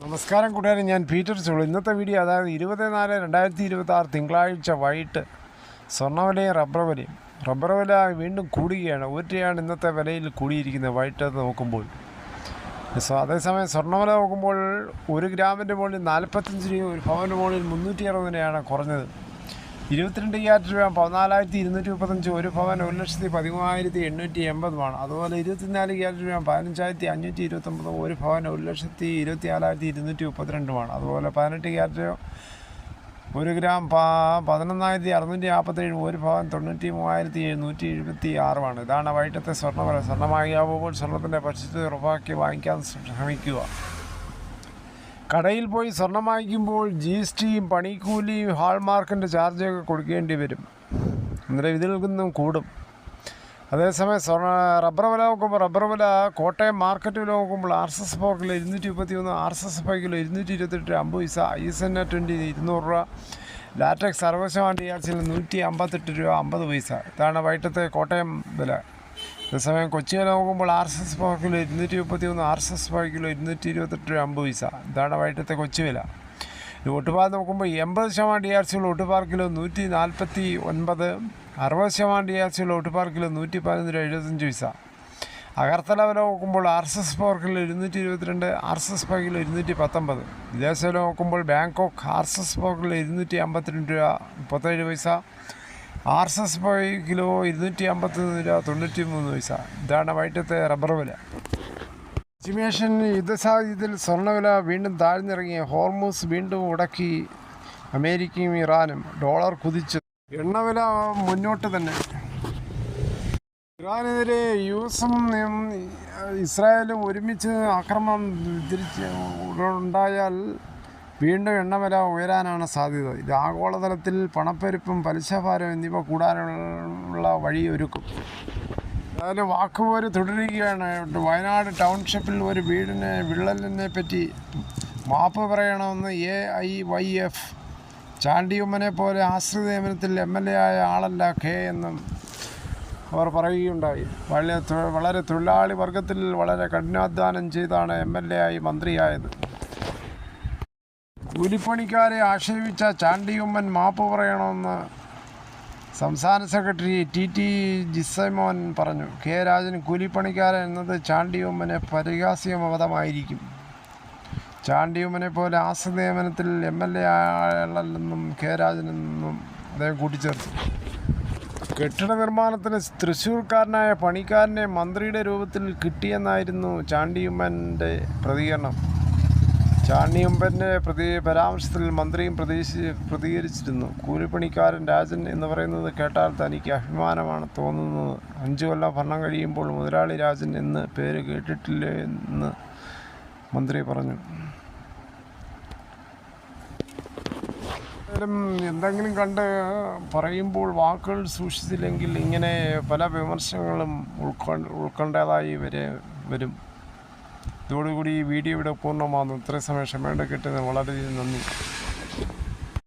നമസ്കാരം കൂട്ടുകാരെ, ഞാൻ പീറ്റർ ചോളു. ഇന്നത്തെ വീഡിയോ അതായത് 24/2026 തിങ്കളാഴ്ച വൈകിട്ട് സ്വർണ്ണവിലയും റബ്ബർ വില വീണ്ടും കൂടുകയാണ്. ഒരു രൂപയാണ് ഇന്നത്തെ വിലയിൽ കൂടിയിരിക്കുന്നത് വൈകിട്ട് നോക്കുമ്പോൾ. അതേസമയം സ്വർണ്ണവില നോക്കുമ്പോൾ 1 ഗ്രാമിൻ്റെ മുകളിൽ 45 രൂപ, ഒരു പവൻ്റെ മുകളിൽ 360 രൂപയാണ് കുറഞ്ഞത്. 22 ക്യാരറ്റ് രൂപ 14,235, ഒരു പവൻ 1,13,880 അതുപോലെ 24 ക്യാരറ്റ് രൂപ 15,529, ഒരു പവൻ 1,24,232 അതുപോലെ 18 ക്യാരറ്റ് 1 ഗ്രാം 11,647, ഒരു പവൻ 93,776. ഇതാണ് വൈകിട്ടത്തെ സ്വർണ്ണവില. സ്വർണ്ണമാകിയാവുമ്പോൾ സ്വർണ്ണത്തിൻ്റെ പരിശുദ്ധി ഉറപ്പാക്കി വാങ്ങിക്കാൻ ശ്രമിക്കുക. കടയിൽ പോയി സ്വർണം വാങ്ങിക്കുമ്പോൾ GST, പണിക്കൂലിയും ഹാൾമാർക്കിൻ്റെ ചാർജൊക്കെ കൊടുക്കേണ്ടി വരും. അന്നേരം ഇതിൽ നിന്നും കൂടും. അതേസമയം റബ്ബർ വില നോക്കുമ്പോൾ കോട്ടയം മാർക്കറ്റ് വില നോക്കുമ്പോൾ RSS 4 കിലോ 231, RSS 5 കിലോ 228, 50 പൈസ, ISNA 20 200 രൂപ, ലാറ്റക്സ് 60% DRC 158 രൂപ 50 പൈസ. ഇതാണ് വൈകിട്ടത്തെ കോട്ടയം വില. അതേസമയം കൊച്ചി വില നോക്കുമ്പോൾ RSS 4 കിലോ 231, RSS 5 കിലോ 228 രൂപ 50 പൈസ. ഇതാണ് വൈകിട്ടത്തെ കൊച്ചി വില. ഒട്ടുപാൽ നോക്കുമ്പോൾ 80% DRC ഉള്ള ഒട്ടുപാൽ കിലോ 149, 60% DRC ഉള്ള ഒട്ടുപാൽ കിലോ 111 രൂപ 75 പൈസ. അഗർത്തല വില നോക്കുമ്പോൾ RSS 4 കിലോ 222, RSS 5 കിലോ 219. വിദേശ വില നോക്കുമ്പോൾ ബാങ്കോക്ക് RSS 4 കിലോ 252 രൂപ 37 പൈസ, RSS 5 കിലോ 251 രൂപ 93 പൈസ. ഇതാണ് വൈകിട്ടത്തെ റബ്ബർ വില. പശ്ചിമേഷ്യൻ യുദ്ധസാഹചര്യത്തിൽ സ്വർണ്ണവില വീണ്ടും താഴ്ന്നിറങ്ങി. ഹോർമൂസ് വീണ്ടും മുടക്കി അമേരിക്കയും ഇറാനും. ഡോളർ കുതിച്ചു. എണ്ണവില മുന്നോട്ട് തന്നെ. ഇറാനെതിരെ US-ഉം ഇസ്രായേലും ഒരുമിച്ച് ആക്രമണം ഉണ്ടായാൽ വീണ്ടും എണ്ണവില ഉയരാനാണ് സാധ്യത. ഇത് ആഗോളതലത്തിൽ പണപ്പെരുപ്പം, പലിശഭാരം എന്നിവ കൂടാനുള്ള വഴിയൊരുക്കും. അതിന് വാക്കുപോര് തുടരുകയാണ്. വയനാട് ടൗൺഷിപ്പിൽ ഒരു വിള്ളലിനെ പറ്റി മാപ്പ് പറയണമെന്ന് AIYF. ചാണ്ടിയുമ്മനെ പോലെ ആശ്രിത നിയമനത്തിൽ MLA ആയ ആളല്ല K എന്നും അവർ പറയുകയുണ്ടായി. വളരെ തൊഴിലാളി വർഗത്തിൽ വളരെ കഠിനാധ്വാനം ചെയ്താണ് MLA ആയി മന്ത്രിയായത്. കൂലിപ്പണിക്കാരെ ആക്ഷേപിച്ച ചാണ്ടിയുമ്മൻ മാപ്പ് പറയണമെന്ന് സംസ്ഥാന സെക്രട്ടറി TT ജിസൈമോൻ പറഞ്ഞു. K രാജൻ കൂലിപ്പണിക്കാരൻ എന്നത് ചാണ്ടിയുമ്മന് പരിഹാസ്യപദമായിരിക്കും. ചാണ്ടിയുമ്മനെ പോലെ ആശ്രിത നിയമനത്തിൽ MLA ആളല്ലെന്നും K രാജനെന്നും അദ്ദേഹം കൂട്ടിച്ചേർത്തു. കെട്ടിട നിർമ്മാണത്തിന് തൃശ്ശൂർക്കാരനായ പണിക്കാരനെ മന്ത്രിയുടെ രൂപത്തിൽ കിട്ടിയെന്നായിരുന്നു ചാണ്ടിയുമ്മൻ്റെ പ്രതികരണം. ചാണ്ടിയുമ്മൻ്റെ പരാമർശത്തിൽ മന്ത്രിയും പ്രതികരിച്ചിരുന്നു. കൂലിപ്പണിക്കാരൻ രാജൻ എന്ന് പറയുന്നത് കേട്ടാൽ തനിക്ക് അഭിമാനമാണ് തോന്നുന്നത്. 5 കൊല്ലം ഭരണം കഴിയുമ്പോൾ മുതലാളി രാജൻ എന്ന് പേര് കേട്ടിട്ടില്ലെന്ന് മന്ത്രി പറഞ്ഞു. എന്തെങ്കിലും കണ്ട് പറയുമ്പോൾ വാക്കുകൾ സൂക്ഷിച്ചില്ലെങ്കിൽ ഇങ്ങനെ പല വിമർശനങ്ങളും ഉൾക്കൊണ്ടതായി വരും. ഇതോടുകൂടി ഈ വീഡിയോ ഇവിടെ പൂർണ്ണമാകുന്നു. ഇത്രയും സമയം ക്ഷമയോടെ കിട്ടുന്നത് വളരെയധികം നന്ദി.